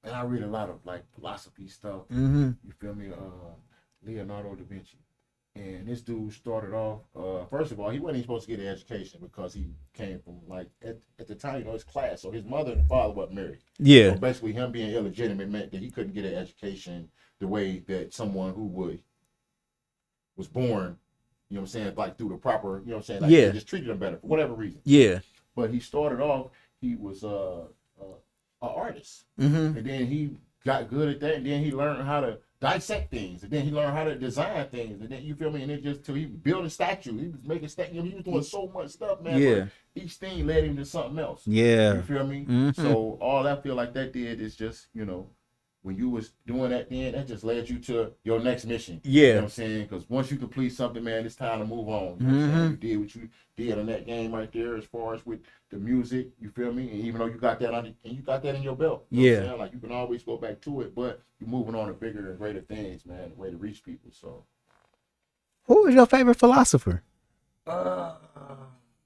and I read a lot of like philosophy stuff. You feel me? Leonardo da Vinci. And this dude started off, first of all, he wasn't even supposed to get an education because he came from, like, at the time, his class. So his mother and father weren't married. Yeah. So basically, him being illegitimate meant that he couldn't get an education the way that someone who was born, you know what I'm saying, like through the proper, you know what I'm saying, like they just treated him better for whatever reason. Yeah. But he started off, he was an artist. And then he got good at that, and then he learned how to dissect things, and then he learned how to design things, and then you feel me, and it just till he built a statue, he was making statues, he was doing so much stuff, man. Yeah. But each thing led him to something else. Yeah. You feel me? So all I feel like that did is just, when you was doing that, then that just led you to your next mission. Yeah. You know what I'm saying? Because once you complete something, man, it's time to move on. You know what I'm saying? Mm-hmm. You did what you did in that game right there, as far as with the music. You feel me? And even though you got that and you got that in your belt. You know what I'm saying? Like, you can always go back to it, but you're moving on to bigger and greater things, man. The way to reach people. So, Who was your favorite philosopher? uh,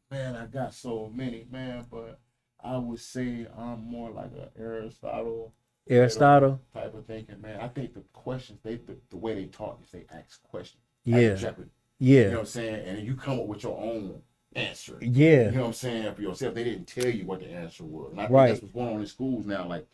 man, I got so many, man, but I would say I'm more like a Aristotle. Aristotle. Type of thinking, man. I think the questions the way they talk is they ask questions. Yeah. Jeopardy. Yeah. You know what I'm saying? And then you come up with your own answer. Yeah. You know what I'm saying? For yourself. They didn't tell you what the answer was. And I think Right. that's what's going on in schools now. Like,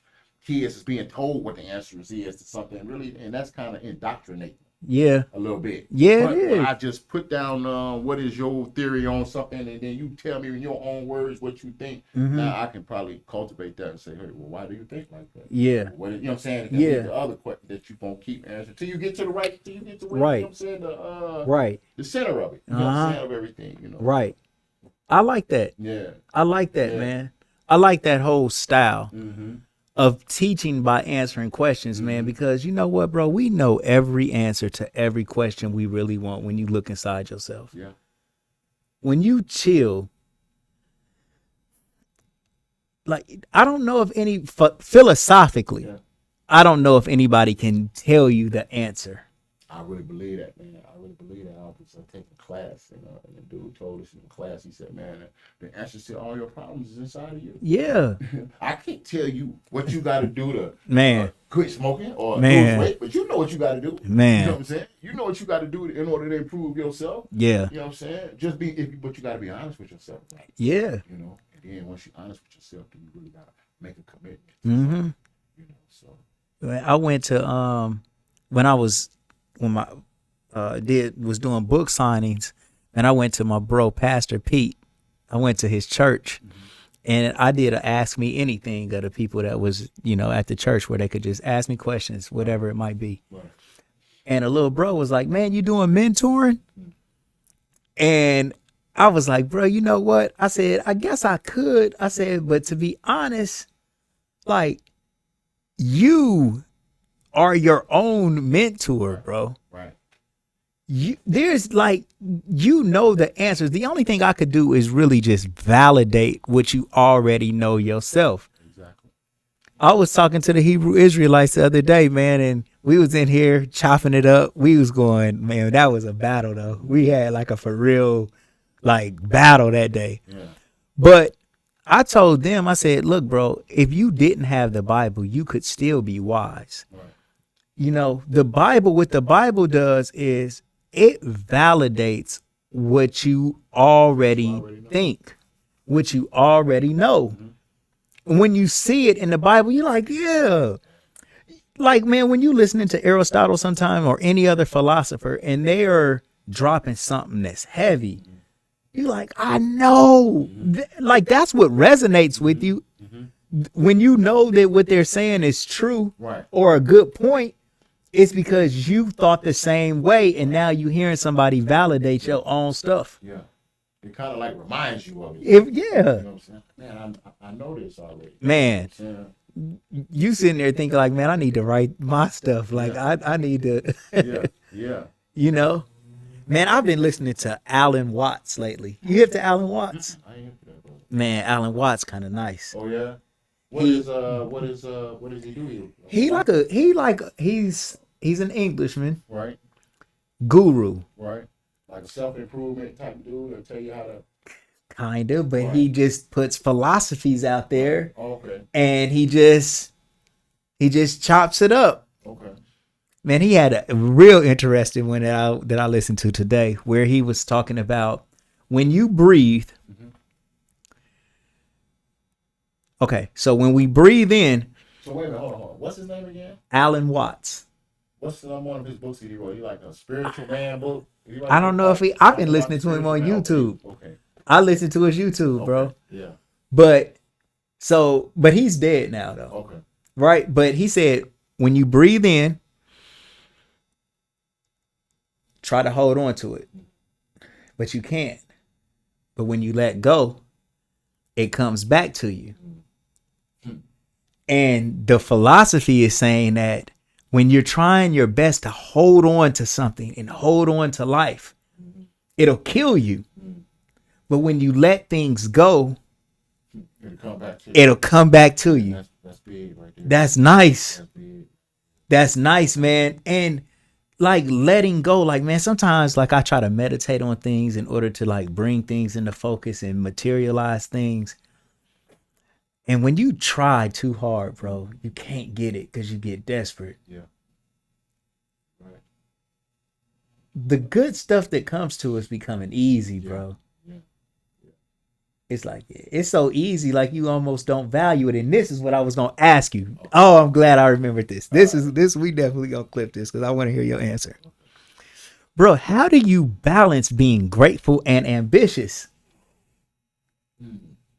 kids is being told what the answer is to something really, and that's kind of indoctrinating. Yeah. A little bit. Yeah, but it is. I just put down what is your theory on something, and then you tell me in your own words what you think. Mm-hmm. Now I can probably cultivate that and say, hey, well, why do you think like that? Yeah. What, you know what I'm saying? Yeah. The other question that you gonna keep answering till you get to the right, till you get to where, right. You know what I'm saying? Right. The center of it. You know what I'm saying? Of everything. You know. Right. I like that. Yeah. I like that, man. I like that whole style. Mm-hmm. Of teaching by answering questions, man, because you know what, bro? We know every answer to every question we really want when you look inside yourself. Yeah. When you chill, like, I don't know if any, philosophically, I don't know if anybody can tell you the answer. I really believe that, man. I really believe that. I was taking class, and the dude told us in class, he said, man, the answers to all your problems is inside of you. Yeah. I can't tell you what you got to do to quit smoking or man. lose weight, but you know what you got to do. Man. You know what I'm saying? You know what you got to do in order to improve yourself. Yeah. You know what I'm saying? But you got to be honest with yourself. Right? Yeah. You know, and then once you're honest with yourself, then you really got to make a commitment. Mm-hmm. You know, so. I went to, when my was doing book signings, and I went to my bro Pastor Pete. I went to his church, and I did a ask me anything of the people that was, at the church, where they could just ask me questions, whatever it might be. Right. And a little bro was like, man, you doing mentoring? And I was like, bro, you know what? I said, I guess I could. I said, but to be honest, like, you are your own mentor, bro. Right. There's like, the answers. The only thing I could do is really just validate what you already know yourself. Exactly. I was talking to the Hebrew Israelites the other day, man, and we was in here chopping it up. We was going, man, that was a battle though. We had like a for real battle that day. Yeah. But I told them, I said, look, bro, if you didn't have the Bible, you could still be wise. Right. The Bible, what the Bible does is it validates what you already think, what you already know. Mm-hmm. When you see it in the Bible, you're like, yeah. Like, man, when you listening to Aristotle sometime or any other philosopher and they are dropping something that's heavy, you're like, I know. Like, that's what resonates with you. Mm-hmm. When you know that what they're saying is true, right, or a good point, it's because you thought the same way, and now you hearing somebody validate your own stuff. Yeah. It kind of like reminds you of it. Yeah. You know what I'm saying? Man, I know this already. Man, you sitting there thinking like, man, I need to write my stuff. Like, I need to. Yeah. Man, I've been listening to Alan Watts lately. You hip to Alan Watts? I ain't hip to that, brother. Man, Alan Watts kind of nice. Oh yeah. What does he do? He's an Englishman. Right. Guru. Right. Like a self-improvement type dude and tell you how to. Kind of, but he just puts philosophies out there. Oh, okay. And he just chops it up. Okay. Man, he had a real interesting one that I listened to today, where he was talking about when you breathe. Mm-hmm. Okay, so when we breathe in. So wait a minute, hold on. What's his name again? Alan Watts. What's one of his books he wrote? He like a spiritual man book? I don't know if I've been listening to him on YouTube. Okay. I listen to his YouTube, bro. Yeah. But he's dead now, though. Okay. Right? But he said, when you breathe in, try to hold on to it. But you can't. But when you let go, it comes back to you. And the philosophy is saying that when you're trying your best to hold on to something and hold on to life, it'll kill you. But when you let things go, it'll come back to you. That's big right there. That's nice. That's big. That's nice, man. And like letting go, like, man, sometimes like I try to meditate on things in order to like bring things into focus and materialize things. And when you try too hard, bro, you can't get it because you get desperate. Yeah. Right. The good stuff that comes to us becoming easy, bro. It's like, it's so easy, like you almost don't value it. And this is what I was going to ask you. Oh, I'm glad I remembered this. We definitely going to clip this because I want to hear your answer. Bro, how do you balance being grateful and ambitious?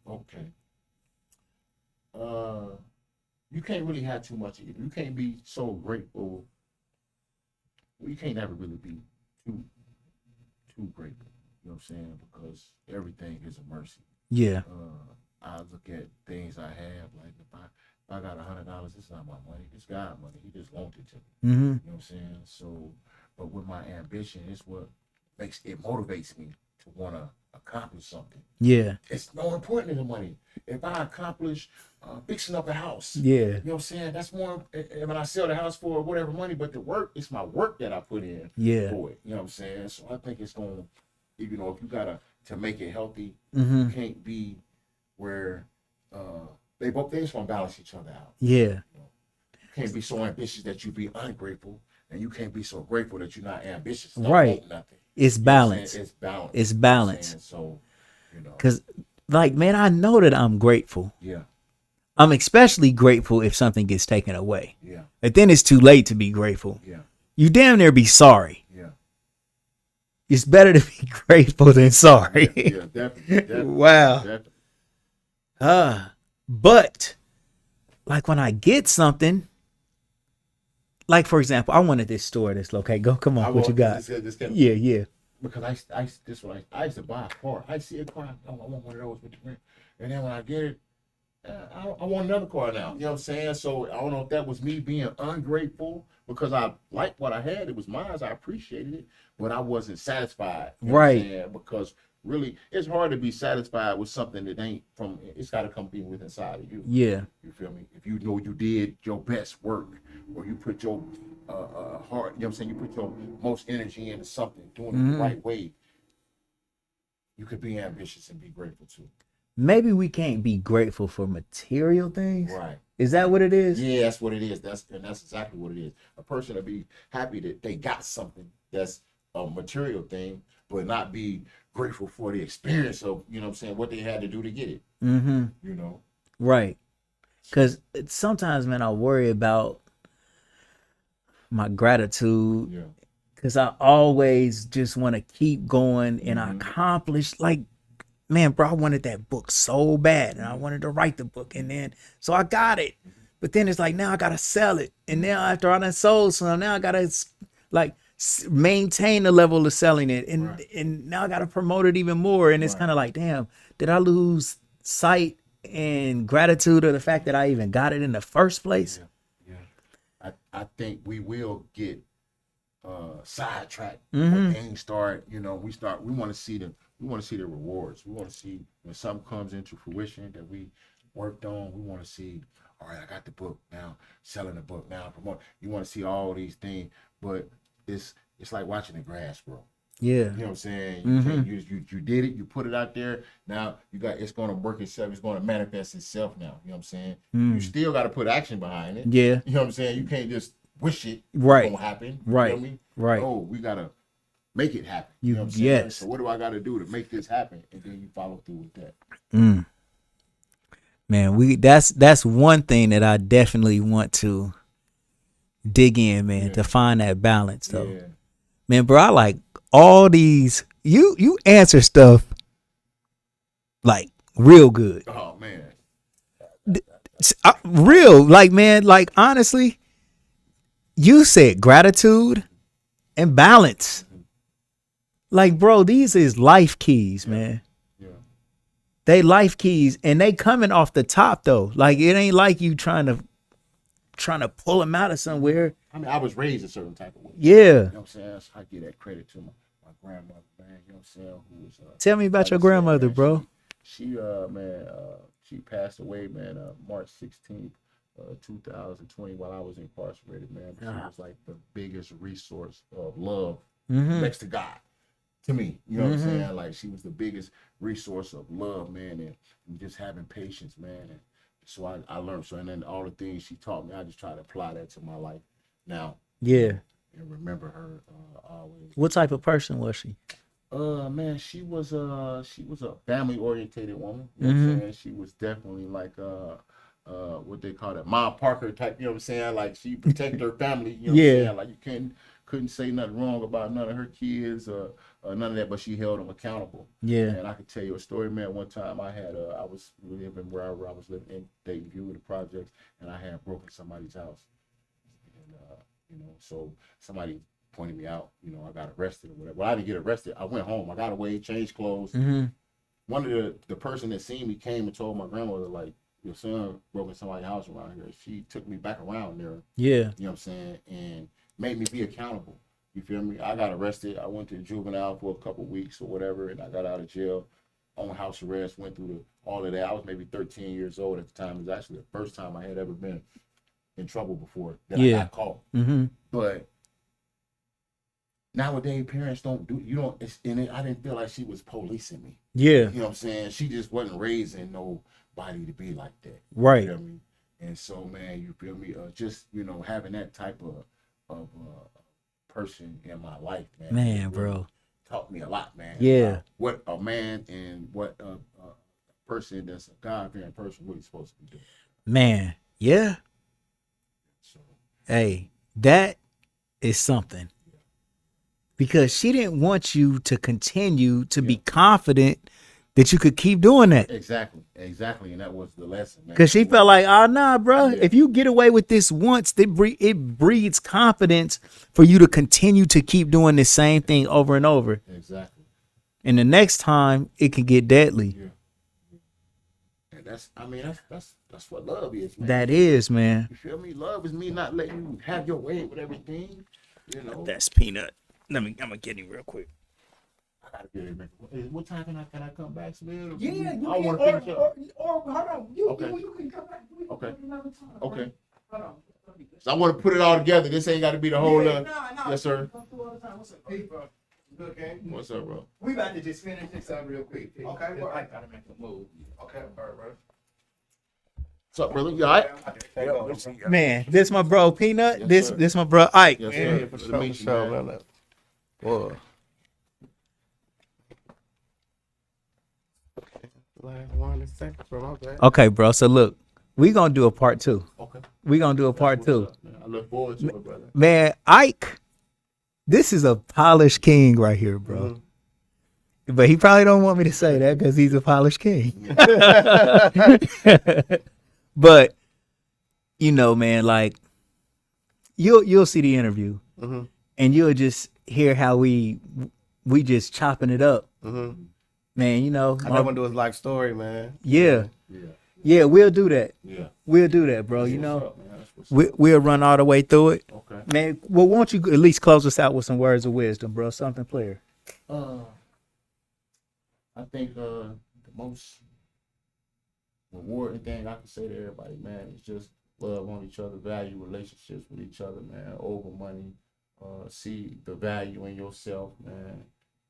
Okay. You can't really have too much of it. You can't be so grateful. Well, you can't ever really be too grateful. You know what I'm saying? Because everything is a mercy. Yeah. I look at things I have, like if I got $100, it's not my money, it's God money. He just loaned it to me. Mm-hmm. You know what I'm saying? So, but with my ambition, it's what motivates me to want to accomplish something. Yeah. It's more important than the money. If I accomplish fixing up a house, yeah, you know what I'm saying? That's more. When I sell the house for whatever money, but the work, it's my work that I put in for it. You know what I'm saying? So I think it's going to, you know, if you gotta to make it healthy, you can't be where they just want to balance each other out. Yeah. You know? You can't be so ambitious that you be ungrateful, and you can't be so grateful that you're not ambitious. Right. Nothing. It's balance. It's balance. It's balance. So, you know. Because, like, man, I know that I'm grateful. Yeah. I'm especially grateful if something gets taken away. Yeah. But then it's too late to be grateful. Yeah. You damn near be sorry. Yeah. It's better to be grateful than sorry. Yeah, definitely. Wow. Definitely. But like when I get something, like for example, I wanted this store, this okay. Go, come on, what you got? Yeah. Because I used to buy a car. I see a car, I want one of those with the rim. And then when I get it, I want another car now. You know what I'm saying? So I don't know if that was me being ungrateful because I liked what I had. It was mine. I appreciated it, but I wasn't satisfied. You know right. Because really, it's hard to be satisfied with something that ain't from. It's got to come from within inside of you. Yeah. You feel me? If you know you did your best work, or you put your heart, you know what I'm saying? You put your most energy into something, doing it the right way. You could be ambitious and be grateful too. Maybe we can't be grateful for material things. Right. Is that what it is? Yeah, that's what it is. That's exactly what it is. A person to be happy that they got something that's a material thing, but not be grateful for the experience of, you know what I'm saying, what they had to do to get it. Mm-hmm. You know? Right. Because sometimes, man, I worry about my gratitude. Yeah. Because I always just want to keep going and I accomplish, like, man, bro, I wanted that book so bad and I wanted to write the book. And then, so I got it. But then it's like, now I got to sell it. And now after I done sold some, now I got to like maintain the level of selling it. And and now I got to promote it even more. And it's kind of like, damn, did I lose sight and gratitude of the fact that I even got it in the first place? Yeah. I think we will get sidetracked when things start, you know, we want to see the rewards. We want to see when something comes into fruition that we worked on. We want to see, all right, I got the book now, selling the book now, promote. You want to see all these things, but it's like watching the grass grow. Yeah. You know what I'm saying? You did it, you put it out there. Now it's going to work itself. It's going to manifest itself now. You know what I'm saying? You still got to put action behind it. Yeah. You know what I'm saying? You can't just wish it right. gonna happen. Right. You know what I mean? Right. Oh, we gotta make it happen. You know what I'm saying? Yes. So what do I gotta do to make this happen? And then you follow through with that. Man, that's one thing that I definitely want to dig in, man, to find that balance though. Yeah. Man, bro, I like all these you answer stuff like real good. Oh man. Real, like, man, like honestly, you said gratitude and balance. Like, bro, these is life keys, man. Yeah. they life keys, and they coming off the top though. Like it ain't like you trying to pull them out of somewhere. I mean, I was raised a certain type of way. Yeah. You know what I'm saying? So I give that credit to my grandmother, man. You know what I'm saying? Who was Tell me about like your I said, grandmother, man, bro. she passed away, man, March 16th, 2020, while I was incarcerated, man. She was like the biggest resource of love next to God to me. You know what I'm saying? Like she was the biggest resource of love, man, and just having patience, man. And so I learned. So, and then all the things she taught me, I just try to apply that to my life now. Yeah. And remember her always. What type of person was she? Man, she was a family orientated woman. You know what I'm saying? She was definitely like what they call it, Ma Parker type, you know what I'm saying? Like she protected her family, you know what I'm saying? Like you couldn't say nothing wrong about none of her kids or none of that, but she held them accountable. Yeah. And I could tell you a story, man. One time I was living where I was living in Dayton View, the projects, and I had broken somebody's house. And so somebody pointed me out, I got arrested or whatever. Well, I didn't get arrested. I went home. I got away, changed clothes. One of the person that seen me came and told my grandmother, like, your son broke in somebody's house around here. She took me back around there. Yeah. You know what I'm saying? And made me be accountable. You feel me? I got arrested. I went to juvenile for a couple weeks or whatever, and I got out of jail on house arrest, went through all of that. I was maybe 13 years old at the time. It was actually the first time I had ever been in trouble before that I got caught. But nowadays, parents don't do, I didn't feel like she was policing me. Yeah. You know what I'm saying? She just wasn't raising nobody to be like that. Right. You feel me? And so, man, you feel me? Just, having that type of person in my life, man. Man, really bro. Taught me a lot, man. Yeah. What a man and what a person that's a God-fearing person really supposed to be doing. Man, yeah. So. Hey, that is something. Because she didn't want you to continue to be confident that you could keep doing that. Exactly. And that was the lesson, man. Because she felt like, oh, nah, bro. Yeah. If you get away with this once, it breeds confidence for you to continue to keep doing the same thing over and over. Exactly. And the next time, it can get deadly. Yeah. And that's what love is, man. That is, man. You feel me? Love is me not letting you have your way with everything. That's peanut. I'm gonna get him real quick. I gotta get him. What time can I come back, Smith? Yeah, you can. Or hold on. You can come back. Okay. Okay. Hold on. So I want to put it all together. This ain't got to be the whole. No. Yes, sir. What's up, hey, bro? Good game. What's up, bro? We about to just finish this up real quick. Okay, bro. I gotta make a move. Okay, bro. What's up, brother? You all right? Man, this my bro Peanut. Yes, this my bro Ike. Yes, sir. For sure, man. Whoa. Okay, bro. So look, we gonna do a part 2. Okay. We gonna do a part 2. I look forward to it, brother. Man, Ike, this is a polished king right here, bro. But he probably don't want me to say that because he's a polished king. But man, like you'll see the interview, and you'll just hear how we just chopping it up. Man, I want to do his life story, man. Yeah, we'll do that. Yeah, we'll do that, bro. We'll run all the way through it. Okay, man. Well, won't you at least close us out with some words of wisdom, bro? Something clear. I think the most rewarding thing I can say to everybody, man, is just love on each other, value relationships with each other, man, over money. See the value in yourself, man,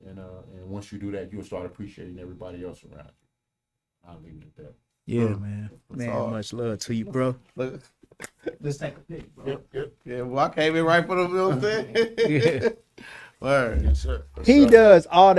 and once you do that, you'll start appreciating everybody else around you. I'll leave it at that. Yeah, man. Much love to you, bro. Look, let's take a pic, bro. Yep. Yeah, well, I came in right for the little thing. Yeah. Word. Yes, sir. He does all the